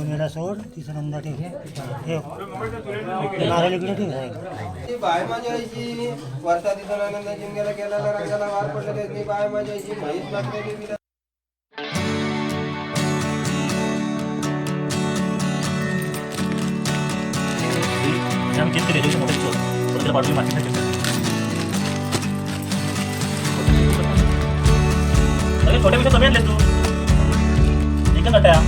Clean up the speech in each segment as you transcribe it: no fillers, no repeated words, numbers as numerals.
मेला सोड तिसरा नंदा ठेव नारळ इकडे ठेव बाय माझ्याची वर्षा दिसून आनंद जिंगेला केलेला रंगाला वार पडले बाय माझ्याची म्हैस लागलेली हम चित्र दे दो मोठे छोटे बाजू माती नाही अरे छोटे पेक्षा कमी आणले तू एकच अट्या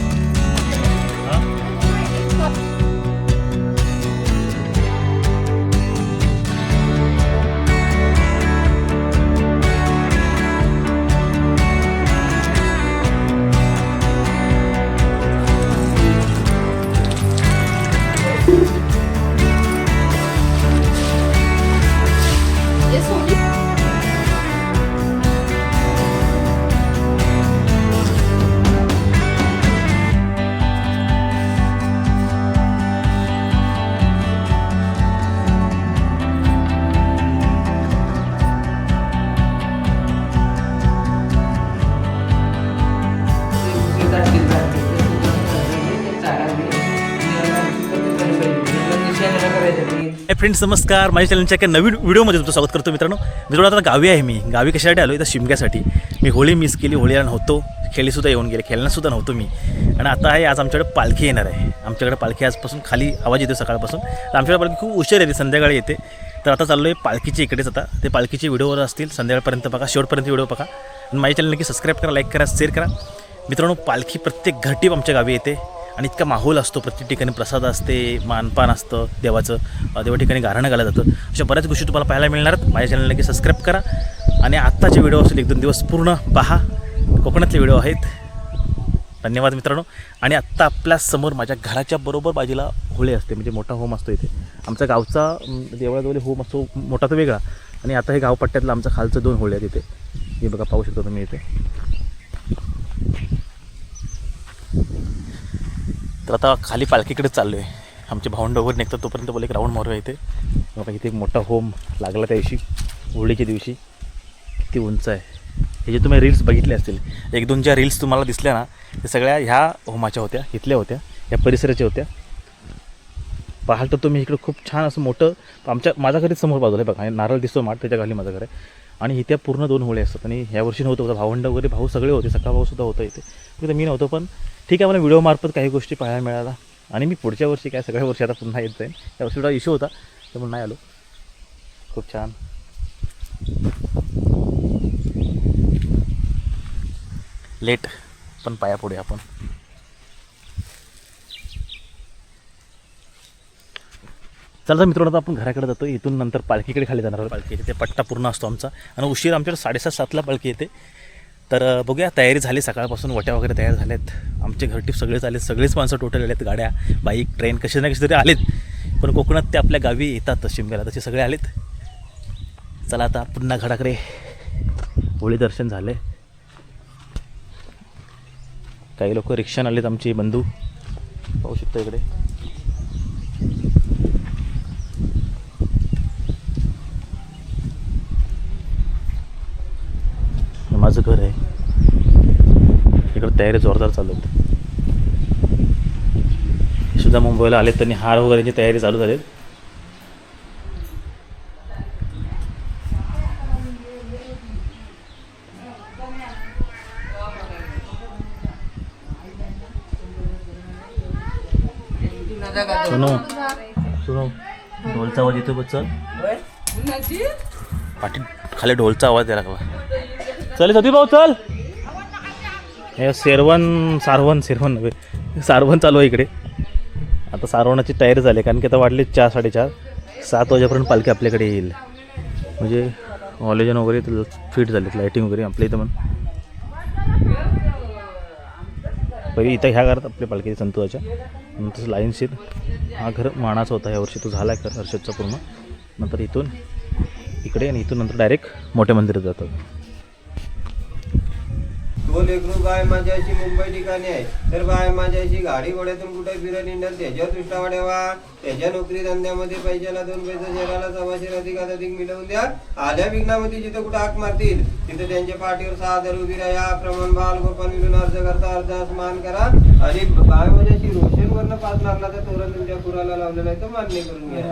फ्रेंड्स नमस्कार, माझ्या चॅनलच्या एका नवीन व्हिडिओमध्ये तुमचं स्वागत करतो. मित्रांनो आता गावी आहे. मी गावी कशासाठी आलो? इथं शिमग्यासाठी. मी होळी मिस केली, होळीला नव्हतो, खेळीसुद्धा येऊन गेले, खेळण्यासुद्धा नव्हतो मी. आणि आता आहे आज आमच्याकडे पालखी येणार आहे. आमच्याकडे पालखी आजपासून खाली आवाज येतो सकाळपासून. तर आमच्याकडे पालखी खूप उशीर येते, संध्याकाळी येते. तर आता चाललो आहे पालखीच्या इकडेच. आता ते पालखीचे व्हिडिओवर असतील, संध्याकाळपर्यंत बघा, शेवटपर्यंत व्हिडिओ बघा. आणि माझ्या चॅनल नक्की सबस्क्राईब करा, लाईक करा, शेअर करा. मित्रांनो, पालखी प्रत्येक घाटीप आमच्या गावी येते आणि इतका माहोल असतो. प्रत्येक ठिकाणी प्रसाद असते, मानपान असतं देवाचं, देवा ठिकाणी गारणं घालं जातं. अशा बऱ्याच गोष्टी तुम्हाला पाहायला मिळणार आहेत. माझ्या चॅनलला नक्की सबस्क्राईब करा आणि आत्ताचे व्हिडिओ असेल 1-2 दिवस पूर्ण पहा. कोकणातले व्हिडिओ आहेत. धन्यवाद मित्रांनो. आणि आत्ता आपल्यासमोर माझ्या घराच्या बरोबर बाजूला होळी असते, म्हणजे मोठा होम असतो इथे. आमच्या गावचा देवळाजवळ होम असतो मोठा तो वेगळा, आणि आता हे गावपट्ट्यातलं आमचं खालचं 2 होळी आहेत इथे. हे बघा, पाहू शकता तुम्ही इथे. तर आता खाली पालखीकडे चाललो आहे. आमचे भावंड वगैरे निघतात, तोपर्यंत बोले एक राऊंड मारूया इथे. बघा, इथे एक मोठा होम लागला त्या दिवशी, होळीच्या दिवशी. किती उंच आहे. हे जे तुम्ही रील्स बघितले असतील, 1-2 ज्या रील्स तुम्हाला दिसल्या ना, ते सगळ्या ह्या होमाच्या होत्या, इथल्या होत्या, या परिसराच्या होत्या. पाहाल तर तुम्ही इकडं खूप छान असं मोठं, माझ्या घरी समोर बाजूला आहे बघा, नारळ दिसतो माठ, त्याच्या खाली माझं घर आहे. आणि इथे पूर्ण 2 होळे असतात. आणि ह्या वर्षी नव्हतं होतं, भावंड वगैरे भाऊ सगळे होते, सखा भाऊसुद्धा होतं इथे. फक्त मी नव्हतो, पण ठीक आहे, मला व्हिडिओमार्फत काही गोष्टी पाहायला मिळाला. आणि मी पुढच्या वर्षी काय सगळ्या वर्षी आता पुन्हा येत जाईन. त्या वर्षी थोडा इश्यू होता, त्यामुळे नाही आलो. खूप छान. लेट पण पाया पुढे आपण. चला तर मित्रांनो, आता आपण घराकडे जातो. इथून नंतर पालखीकडे खाली जाणार. पालखी येते, ते पट्टा पूर्ण असतो आमचा. आणि उशीर आमच्याकडे 7:30-7ला पालखी येते. तर बघूया, तयारी झाली सकाळपासून, वट्या वगैरे तयार झाल्यात. आमचे घरटीप सगळेच आलेत, सगळेच माणसं टोटल आलेत. गाड्या, बाईक, ट्रेन कसे ना कसे तरी आलेत. पण कोकणात ते आपल्या गावी येतात शिमग्याला, तसे सगळे आलेत. चला आता पुन्हा घराकडे. होळी दर्शन झाले. काही लोक रिक्षाने आलेत, आमचे बंधू पाहू शकतो इकडे. माझं घर आहे इकडं. तयारी जोरदार चालू आहेत. सुद्धा मुंबईला आलेत, त्यांनी हार वगैरेची तयारी चालू झाली. सुनो ढोलचा आवाज येतो. बच्चा पाठी खाली ढोलचा आवाज यायला लागला. चल सती भाऊ चल. हे सारवण चालू आहे इकडे. आता सारवणाची तयारी झाली, कारण की आता वाटले 4-4:30, 7 वाजेपर्यंत पालखी आपल्याकडे येईल. म्हणजे हॉलेजन वगैरे फिट झालेत, लाईटिंग वगैरे आपल्या इथं. पण पहिले इथं ह्या घरात आपल्या पालखी संतोषाच्या, नंतर लाईनशीर हा घर मानाचा होता, यावर्षी तो झाला आहे हर्षदचा पूर्ण. नंतर इथून इकडे, आणि इथून नंतर डायरेक्ट मोठ्या मंदिरात जातात. तो लेकरू बाय माझ्याशी मुंबई ठिकाणी आहे, तर बाय माझ्याशी गाडी घोड्यातून कुठे फिरत इंडल त्याच्यावर दृष्टा वाढावा. त्याच्या नोकरी धंद्यामध्ये पैशाला 2 पैसे शहराला 125 अधिक मिळवून द्या. आल्या विघ्नामध्ये जिथं कुठं हाक मारतील तिथं त्यांच्या पाठीवर 6 दर उभी राहा. प्रमाण बाल गोपाल मिळून अर्ज करता अर्जास मान करा. आणि बाय माझ्याशी रोशनवरनं 5 लाखाचा तोरण तुमच्या पुराला लावलेला आहे तो मान्य करून घ्या.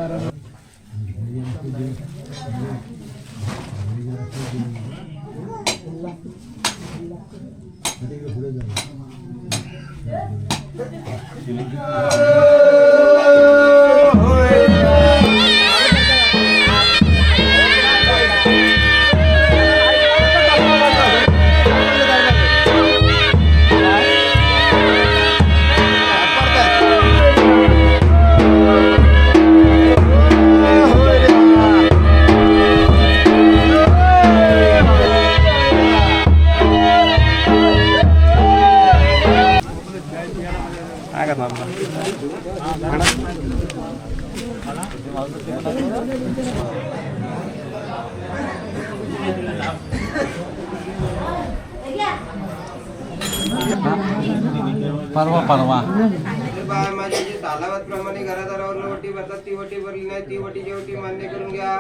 परवा बाय माझ्याशी तालावतप्रमाणे घरादारावर वटी भरतात ती वटी भरली नाही ती वटीची वटी मान्य करून घ्या.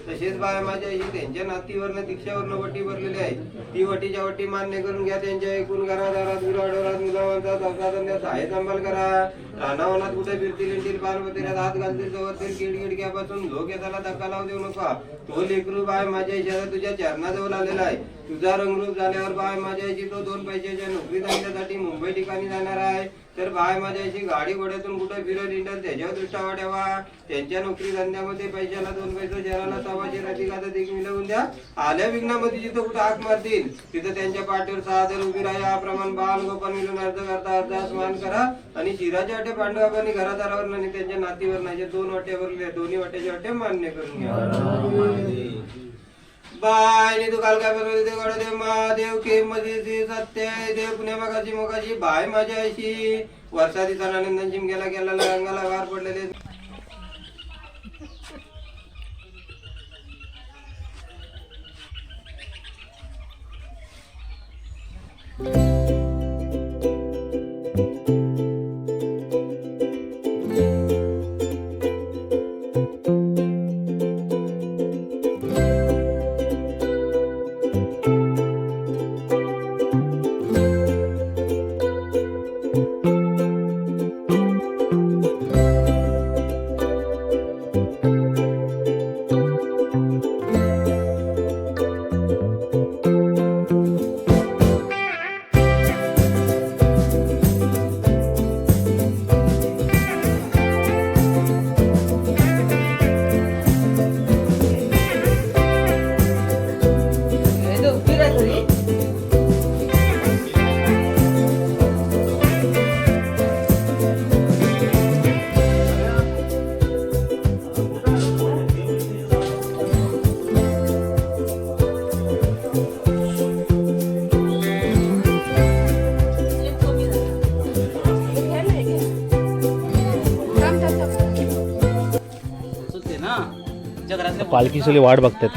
तसेच बाय माझ्याशी त्यांच्या नातीवरनं दीक्षावरनं वटी भरलेली आहे ती वटीच्या वटी मान्य करून घ्या. त्यांच्या एकूण घरादारात गुराढोरात मुलांचा चौकाधंद्यात आहे सांभाळ करा. रानावनात कुठे फिरतील इंटील पार्वतीला हात घालतील जवळतील किडकिडक्यापासून झोक येताला धक्का लावू देऊ नका. तो लेकरू बाय माझ्या इशारा तुझ्या चरणाजवळ आलेला आहे. तुझा रंगरूप झाल्यावर बाय माझ्याशी तो 2 पैशाच्या नोकरी धंद्यासाठी मुंबई ठिकाणी जाणार आहे, तर बाय माझ्याशी गाडी घोड्यातून कुठे फिरत इंडल त्याच्यावर दृष्टा वाढावा. त्यांच्या नोकरी धंद्यामध्ये पैशाला 2 पैसे शहराला 125 अधिक मिळवून द्या. आल्या विघ्नामध्ये जिथं कुठं हाक मारतील तिथं त्यांच्या पाठीवर 6 दर उभी राहा. प्रमाण बाल गोपाल मिळून अर्ज करता अर्जास मान करा. आणि शिराच्या वाटे पांडवांनी घरादारावर आणि त्यांच्या नातीवर नाही 2 वाटे भरले दोन्ही वाट्याचे वाटे मान्य करून घ्या. बाय तू काल काय बरोबर देव महादेव के मध्ये सत्य देव पुण्या मगाची बाय माझ्या अशी वर्षा दिवसाला आनंदान चिमक्याला गेला अंगाला वार पडलेले. पालखीची वाट बघतात.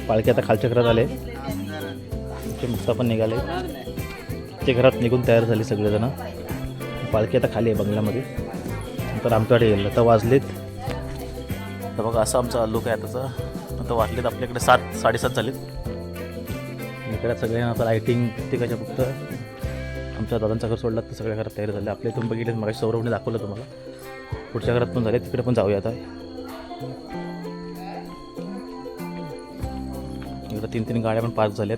पालखी आता खालच्या घरात आले, ते मुक्ता पण निघाले, ते घरात निघून तयार झाली सगळेजण. पालखी आता खाली आहे बंगल्यामध्ये. तर आमच्याकडे येईल आता वाजलेत, तर बघा असा आमचा लुक आहे आताचा. आता वाजलेत आपल्याकडे 7 साडेसात झालेत. इकडे सगळे आता लाईटिंग प्रत्येकाच्या फक्त आमच्या दादांचं घर सोडलं तर सगळ्या घरात तयार झाले. आपल्या इथून बघितले मग सौरभने दाखवलं तुम्हाला. पुढच्या घरात पण झाले, तिकडे पण जाऊया आता. इकडे 3 गाड्या पण पार्क झाल्यात.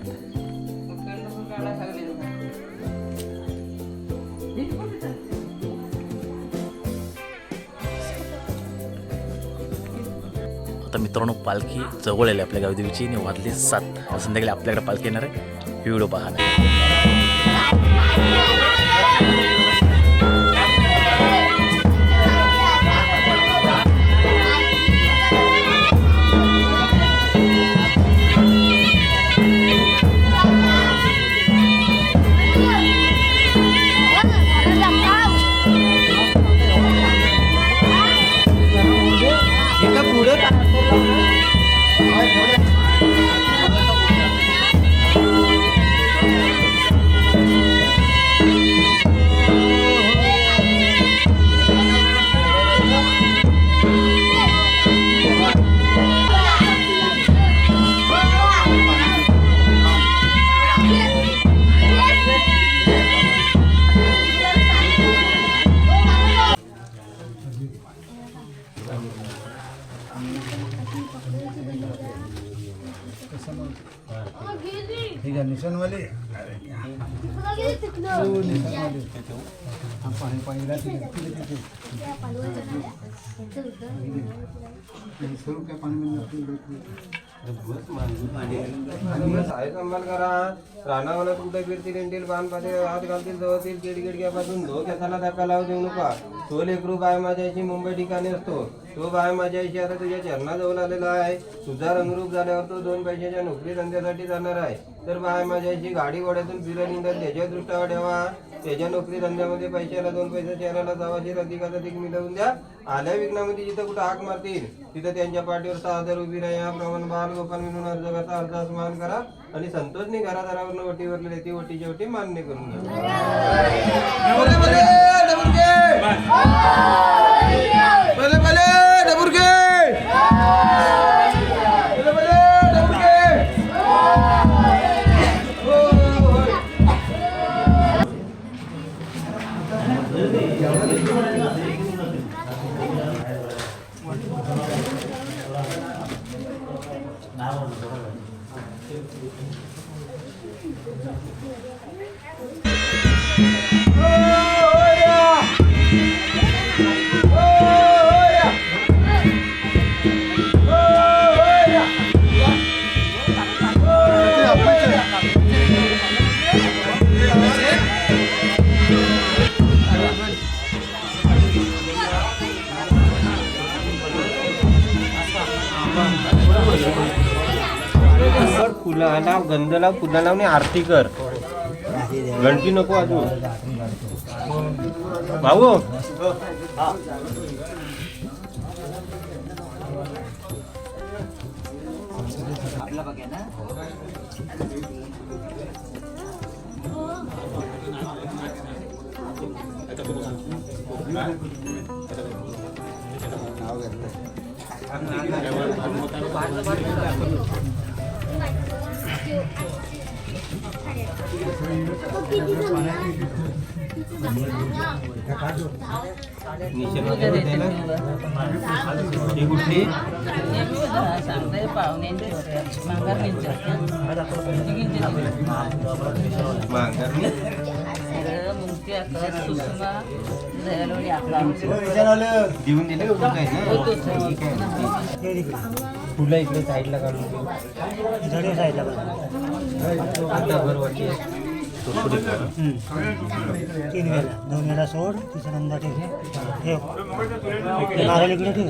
आता मित्रांनो पालखी जवळ आली आपल्या गावदेवीची आणि वाजले 7. संध्याकाळी आपल्याकडे पालखी येणार आहे. व्हिडिओ पाहणार. ठीक आहे निशान वाले साय संभाल करा रानावाला कुठे फिरतील इंटील बाण पाते हात घालतील जवळतील केडकेडक्यापासून धो केसाला धक्का लावू देऊ नका. तो लेकरू बाय माझ्याशी मुंबई ठिकाणी असतो. तो बाय माझ्याशी आता तुझ्या चरणाजवळ आलेला आहे. तुझा रंगरूप झाल्यावर तो 2 पैशाच्या नोकरी धंद्यासाठी जाणार आहे. तर बाय माझ्याशी गाडी घोड्यातून फिरत निघत त्याच्या दृष्टावर ठेवा. त्याच्या नोकरी धंद्यामध्ये पैशाला 2 पैसे चेहऱ्याला जावाशी अधिक मिळवून द्या. आल्या विघ्नामध्ये जिथं कुठं हाक मारतील तिथं त्यांच्या पाठीवर 6 हजार उभी राहा. याप्रमाणे बाल गोपाल म्हणून अर्ज करता अर्जास मान करा आणि संतोषने घरादारावरनं वटीवरले ती वटीची वटी मान्य करून घ्या. फुलाला गंधला फुला लावणे आरती कर. गणपती नको अजून भाऊ. देऊन दिले फुलं इकडे साईडला काढून आता बरोबर 3 वेळा 2 वेळा सोड तिसऱ्यांदा ठेव नारळ इकडे ठेव.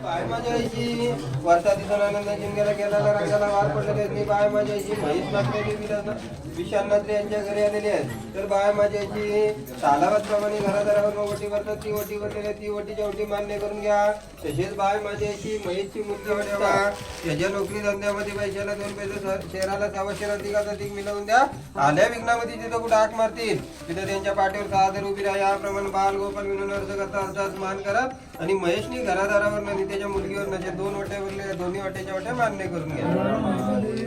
बाय माझ्या आईची वर्षा दिसून आनंद जिंक्याला गेलेला रंगाला वार पडलेले. बाय माझ्या आईची म्हैस मागलेली विशालनात्री यांच्या घरी आलेली आहेत. तर बाय माझ्या आईची तालावादप्रमाणे घरादारावर वटी भरतात. ती वटी भरलेली ती वटीच्या वटी मान्य करून घ्या. तसेच बाय माझ्या आईची म्हैसची मुलगी ठेवा. त्याच्या नोकरी धंद्यामध्ये पैशाला 2 पैसे शहराला 600 अधिक मिळवून द्या. आल्या विघ्नामध्ये जिथं कुठं हाक मारतील तिथं त्यांच्या पाठीवर 6 हजार उभी राहा. याप्रमाणे बाल गोपाल म्हणून अर्ज करता अर्जास मान करा आणि महेशनी घरादारावर त्याच्या मुलगीवर नसे 2 वट्यावरले दोन्ही वट्याच्या वट्या मान्य करून घ्या.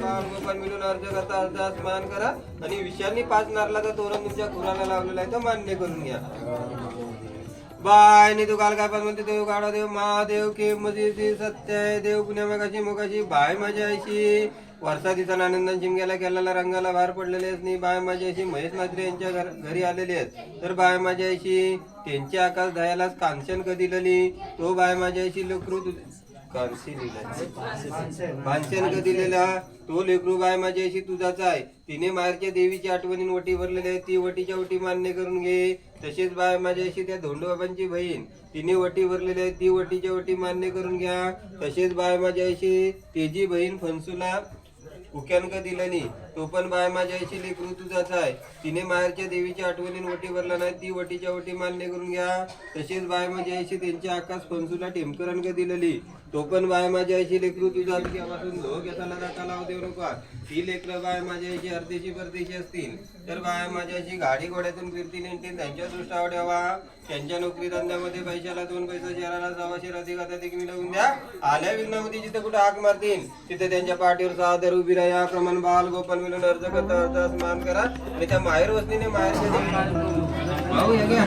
बाल गोपाल मिळून अर्ज करता अर्जास मान करा आणि विषयानी 5 नारळाचा तोरण तुमच्या खुराला लावलेला आहे तो मान्य करून घ्या. बाय तू काल काय पण म्हणते देव गाडा देव महादेव के मजी सत्य देव पुण्यामागाशी मोगाशी. बाय माझ्या आईशी वर्षा दिसाला आनंदाने जिंक्याला केलेला रंगाला बाहेर पडलेले आहेत. नाही बाय माझ्या आईशी महेश नात्रे यांच्या घरी आलेले आहेत. तर बाय माझ्या आईशी त्यांच्या आकाश दयालाच कांचन कधी लली. तो बाय माझ्या आईशी लेकरू कांचन कधी लिहिला तो लेकरू बाय माझ्या आईशी तुझाच आहे. तिने माहेरच्या देवीची आठवणीन वटी भरलेली आहे. ती वटीच्या वटी मान्य करून घे. तसेच बाय माझ्या आईशी त्या धोंडोबाबांची बहीण तिने वटी भरलेली आहे. ती वटीच्या वटी मान्य करून घ्या. तसेच बाय माझ्या आईशी त्याची बहीण फणसूला उक्यानक दिलं तो पण बाय माझ्या आईशी लेकरू तुझाच आहे. तिने माहेरच्या देवीच्या आठवणीन वटी भरला नाही. ती वटीच्या वटी मान्य करून घ्या. तसेच बाय माझ्या आईशी त्यांच्या आकाश फणसूला टेमकरणक दिलेली तो पण बाय माझ्या आईशी लेकरू तुझाच. घ्यापासून धो घेताला दाखा लावू देऊ नका. ती लेकरं बाय माझ्या आईची अर्धेशी परदेशी असतील तर बाय माझ्या आईची गाडी घोड्यातून फिरतील येतील त्यांच्या दृष्टावर ठेवा. त्यांच्या नोकरी धंद्यामध्ये पैशाला 2 पैसे शहराला 600 अधिक मिळवून द्या. आल्या विघ्नामध्ये जिथे कुठे हाक मारतील तिथे त्यांच्या पाठीवर 6 हजार उभी राहा. प्रमाण बाल गोपाल मिळून अर्ज करता अर्जास मान करा आणि त्या माहेर वसनीने माहेरच्या भाऊ या घ्या.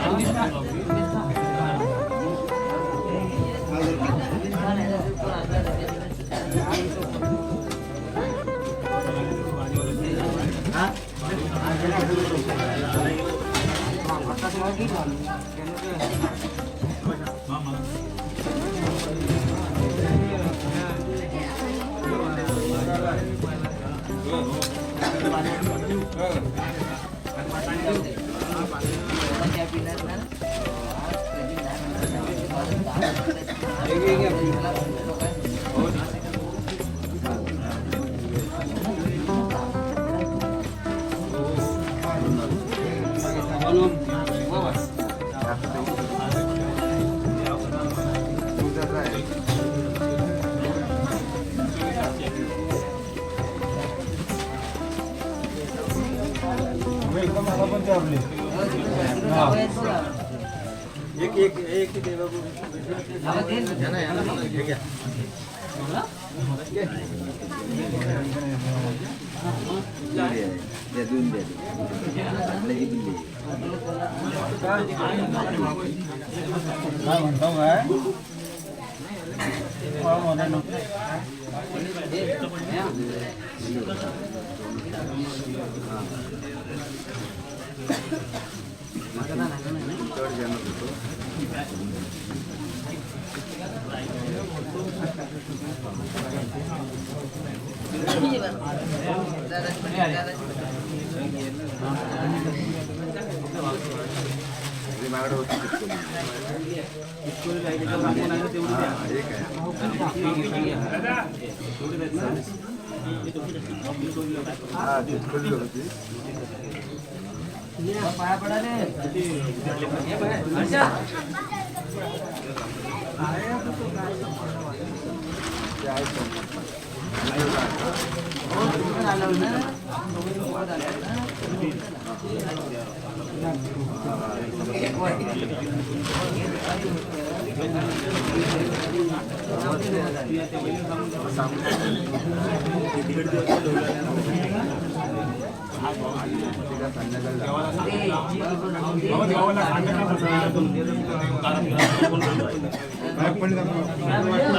काय म्हणतो काय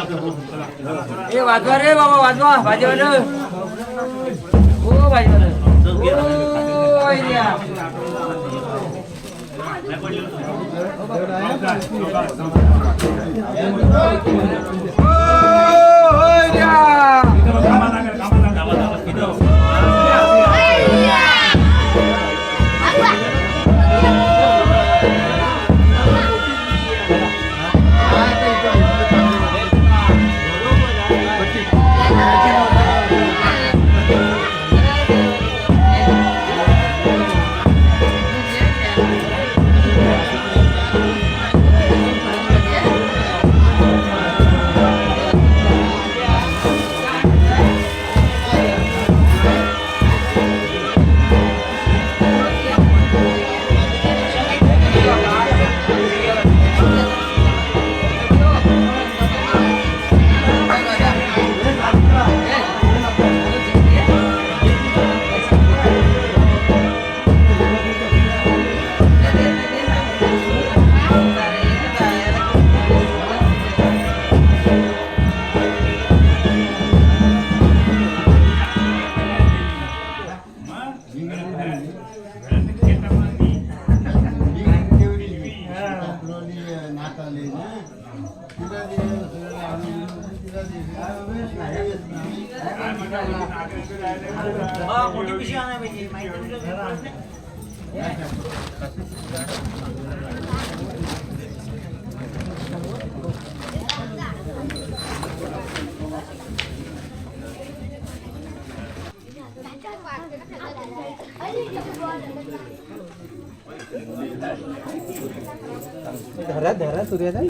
ए वाजवा रे बाबा वाजवा भाजीवाला ओ भाजीवाला ओ इडिया मोठी पिशवी आणायला पाहिजे धरा सूर्याचा